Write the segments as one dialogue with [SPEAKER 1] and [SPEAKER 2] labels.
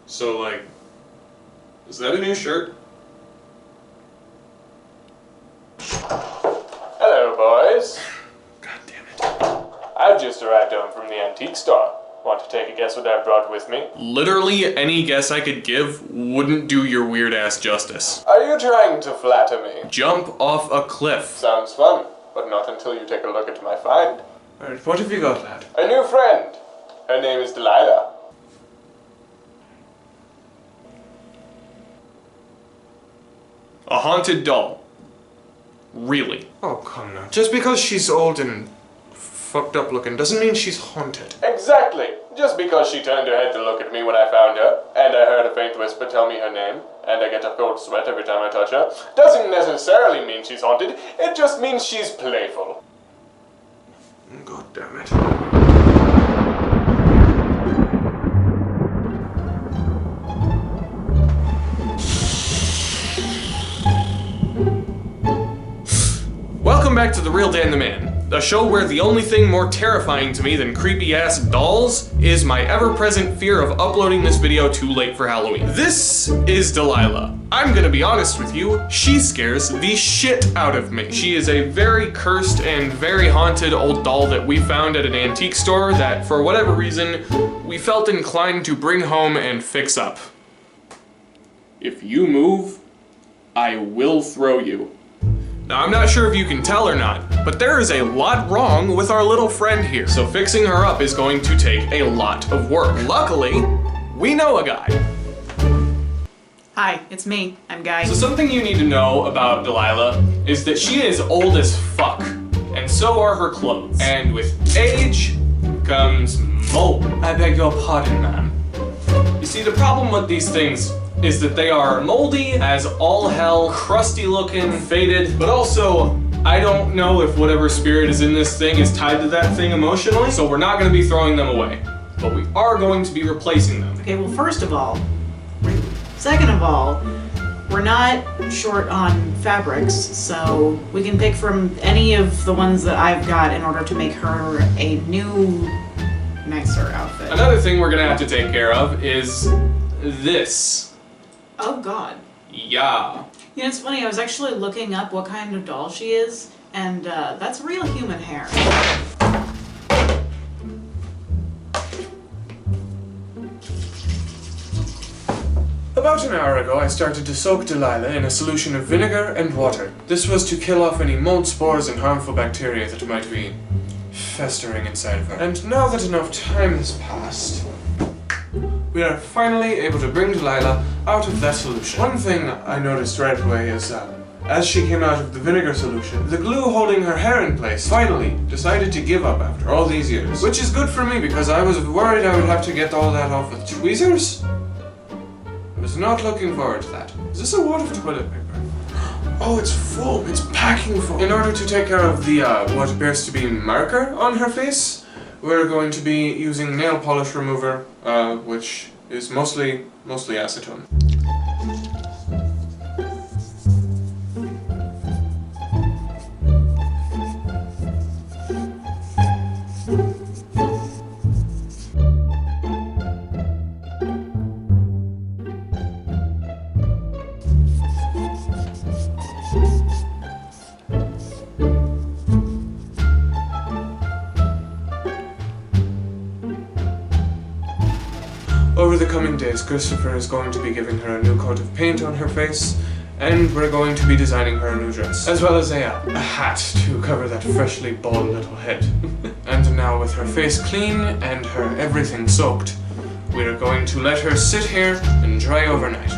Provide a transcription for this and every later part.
[SPEAKER 1] So, like, is that a new shirt?
[SPEAKER 2] Hello, boys.
[SPEAKER 1] God damn it.
[SPEAKER 2] I've just arrived home from the antique store. Want to take a guess what I brought with me?
[SPEAKER 1] Literally any guess I could give wouldn't do your weird ass justice.
[SPEAKER 2] Are you trying to flatter me?
[SPEAKER 1] Jump off a cliff.
[SPEAKER 2] Sounds fun, but not until you take a look at my find.
[SPEAKER 1] Alright, what have you got, lad?
[SPEAKER 2] A new friend. Her name is Delilah.
[SPEAKER 1] A haunted doll. Really? Oh, come now. Just because she's old and fucked up looking doesn't mean she's haunted.
[SPEAKER 2] Exactly. Just because she turned her head to look at me when I found her, and I heard a faint whisper tell me her name, and I get a cold sweat every time I touch her, doesn't necessarily mean she's haunted. It just means she's playful.
[SPEAKER 1] God damn it. Welcome back to The Real Dan the Man, a show where the only thing more terrifying to me than creepy-ass dolls is my ever-present fear of uploading this video too late for Halloween. This is Delilah. I'm gonna be honest with you, she scares the shit out of me. She is a very cursed and very haunted old doll that we found at an antique store that, for whatever reason, we felt inclined to bring home and fix up. If you move, I will throw you. Now, I'm not sure if you can tell or not, but there is a lot wrong with our little friend here, so fixing her up is going to take a lot of work. Luckily, we know a guy.
[SPEAKER 3] Hi, it's me. I'm Guy.
[SPEAKER 1] So something you need to know about Delilah is that she is old as fuck, and so are her clothes. And with age comes mold. I beg your pardon, ma'am. You see, the problem with these things is that they are moldy as all hell, crusty looking, faded, but also, I don't know if whatever spirit is in this thing is tied to that thing emotionally, so we're not going to be throwing them away. But we are going to be replacing them.
[SPEAKER 3] Okay, well, first of all, second of all, we're not short on fabrics, so we can pick from any of the ones that I've got in order to make her a new, nicer outfit.
[SPEAKER 1] Another thing we're going to have to take care of is this.
[SPEAKER 3] Oh god.
[SPEAKER 1] Yeah.
[SPEAKER 3] You know, it's funny, I was actually looking up what kind of doll she is, and that's real human hair.
[SPEAKER 1] About an hour ago, I started to soak Delilah in a solution of vinegar and water. This was to kill off any mold spores and harmful bacteria that might be festering inside of her. And now that enough time has passed, we are finally able to bring Delilah out of that solution. One thing I noticed right away is as she came out of the vinegar solution, the glue holding her hair in place finally decided to give up after all these years. Which is good for me because I was worried I would have to get all that off with tweezers. I was not looking forward to that. Is this a wad of toilet paper? Oh, it's foam. It's packing foam. In order to take care of the what appears to be marker on her face, we're going to be using nail polish remover, which is mostly acetone. Over the coming days, Christopher is going to be giving her a new coat of paint on her face, and we're going to be designing her a new dress, as well as a hat to cover that freshly bald little head. And now with her face clean and her everything soaked, we're going to let her sit here and dry overnight.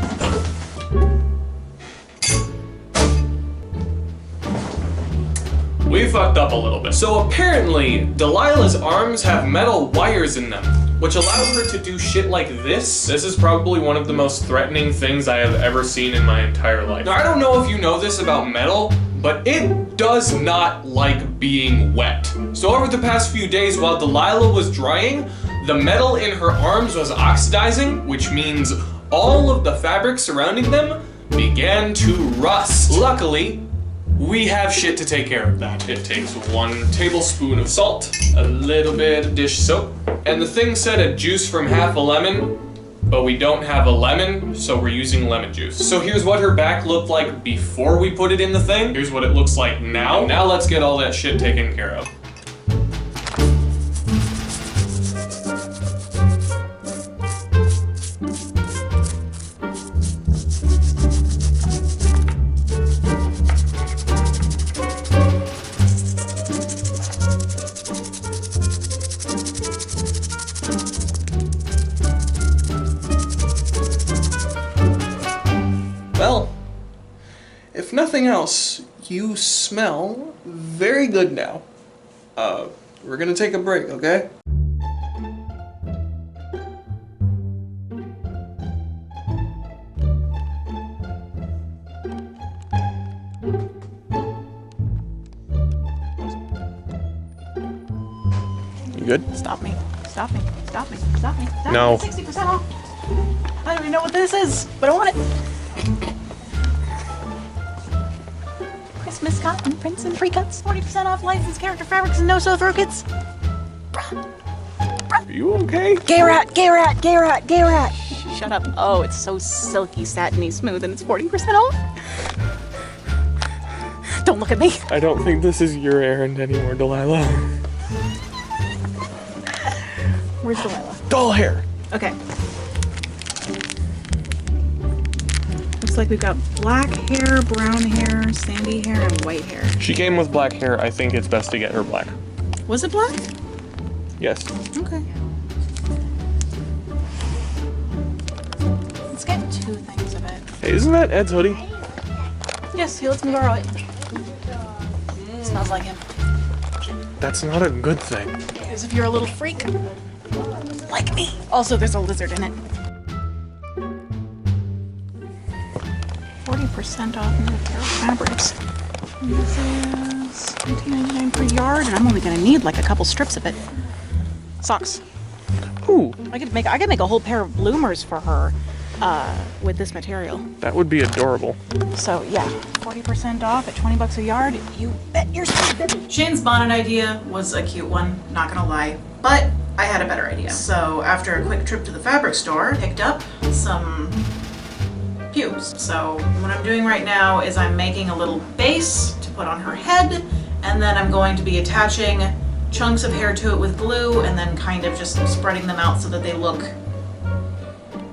[SPEAKER 1] We fucked up a little bit. So apparently, Delilah's arms have metal wires in them, which allow her to do shit like this. This is probably one of the most threatening things I have ever seen in my entire life. Now, I don't know if you know this about metal, but it does not like being wet. So over the past few days while Delilah was drying, the metal in her arms was oxidizing, which means all of the fabric surrounding them began to rust. Luckily, we have shit to take care of that. It takes 1 tablespoon of salt, a little bit of dish soap, and the thing said a juice from half a lemon. but we don't have a lemon, so we're using lemon juice. So here's what her back looked like before we put it in the thing. Here's what it looks like now. Now let's get all that shit taken care of. Well, if nothing else, you smell very good now. We're gonna take a break, okay? You good?
[SPEAKER 3] Stop me. Stop me. Stop me. Stop me. Stop
[SPEAKER 1] No.
[SPEAKER 3] me. 60% off. I don't even know what this is, but I want it. Christmas cotton prints and pre-cuts. 40% off licensed character fabrics and no-sew throw kits.
[SPEAKER 1] Are you okay?
[SPEAKER 3] Gay rat, gay rat, gay rat, gay rat. Shut up. Oh, it's so silky, satiny, smooth, and it's 40% off. Don't look at me.
[SPEAKER 1] I don't think this is your errand anymore, Delilah.
[SPEAKER 3] Where's Delilah?
[SPEAKER 1] Doll hair!
[SPEAKER 3] Okay. Looks like we've got black hair, brown hair, sandy hair, and white hair.
[SPEAKER 1] She came with black hair. I think it's best to get her black.
[SPEAKER 3] Was it black?
[SPEAKER 1] Yes.
[SPEAKER 3] Okay. Let's get 2 things of it.
[SPEAKER 1] Hey, isn't that Ed's hoodie?
[SPEAKER 3] Yes, he lets me borrow it. Smells like him.
[SPEAKER 1] That's not a good thing.
[SPEAKER 3] As if you're a little freak. Like me. Also, there's a lizard in it. 40% off new pair of fabrics. This is $19.99 per yard, and I'm only gonna need like a couple strips of it. Socks.
[SPEAKER 1] Ooh,
[SPEAKER 3] I could make a whole pair of bloomers for her with this material.
[SPEAKER 1] that would be adorable.
[SPEAKER 3] So yeah, 40% off at 20 bucks a yard. You bet your stupid. Shane's bonnet idea was a cute one, not gonna lie, but I had a better idea. So after a quick trip to the fabric store, picked up some pubes. So what I'm doing right now is I'm making a little base to put on her head, and then I'm going to be attaching chunks of hair to it with glue, and then kind of just spreading them out so that they look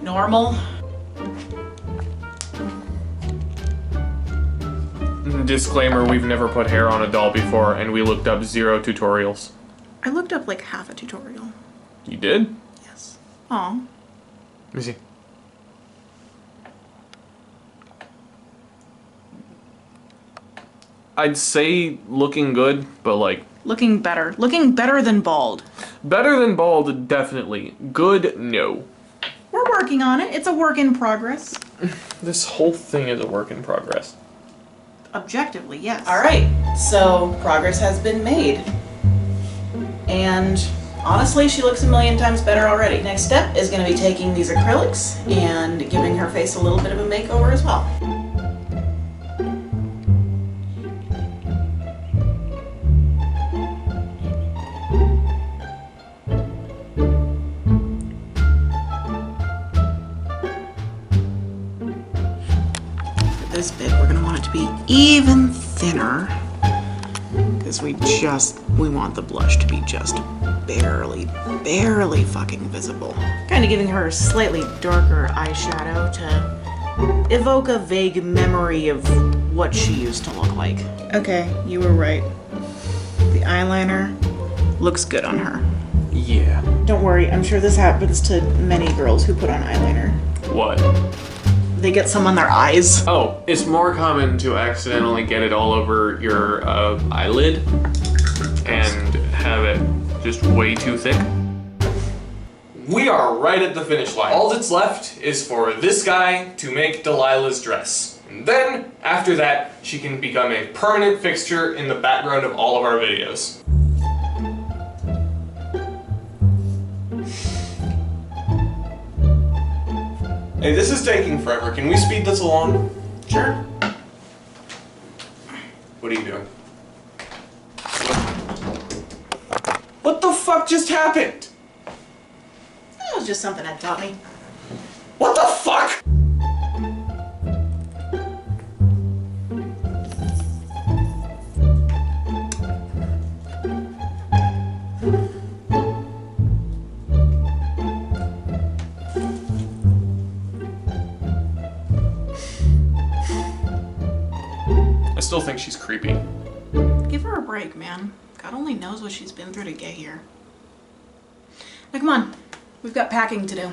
[SPEAKER 3] normal.
[SPEAKER 1] Disclaimer, we've never put hair on a doll before, and we looked up 0 tutorials.
[SPEAKER 3] I looked up like half a tutorial.
[SPEAKER 1] You did?
[SPEAKER 3] Yes. Aw.
[SPEAKER 1] Let me see. I'd say looking good, but like...
[SPEAKER 3] Looking better. Looking better than bald.
[SPEAKER 1] Better than bald, definitely. Good, no.
[SPEAKER 3] We're working on it. It's a work in progress.
[SPEAKER 1] This whole thing is a work in progress.
[SPEAKER 3] Objectively, yes. All right, so progress has been made. And honestly, she looks a million times better already. Next step is going to be taking these acrylics and giving her face a little bit of a makeover as well. This bit, we're gonna want it to be even thinner because we want the blush to be just barely fucking visible. Kind of giving her a slightly darker eyeshadow to evoke a vague memory of what she used to look like. Okay, you were right. The eyeliner looks good on her.
[SPEAKER 1] Yeah.
[SPEAKER 3] Don't worry, I'm sure this happens to many girls who put on eyeliner.
[SPEAKER 1] What?
[SPEAKER 3] They get some on their eyes.
[SPEAKER 1] Oh, it's more common to accidentally get it all over your eyelid and have it just way too thick. We are right at the finish line. All that's left is for this guy to make Delilah's dress. And then, after that, she can become a permanent fixture in the background of all of our videos. Hey, this is taking forever. Can we speed this along?
[SPEAKER 3] Sure.
[SPEAKER 1] What are you doing? What the fuck just happened?
[SPEAKER 3] That was just something Ed taught me.
[SPEAKER 2] still think she's creepy.
[SPEAKER 3] Give her a break, man. God only knows what she's been through to get here. Now come on, we've got packing to do.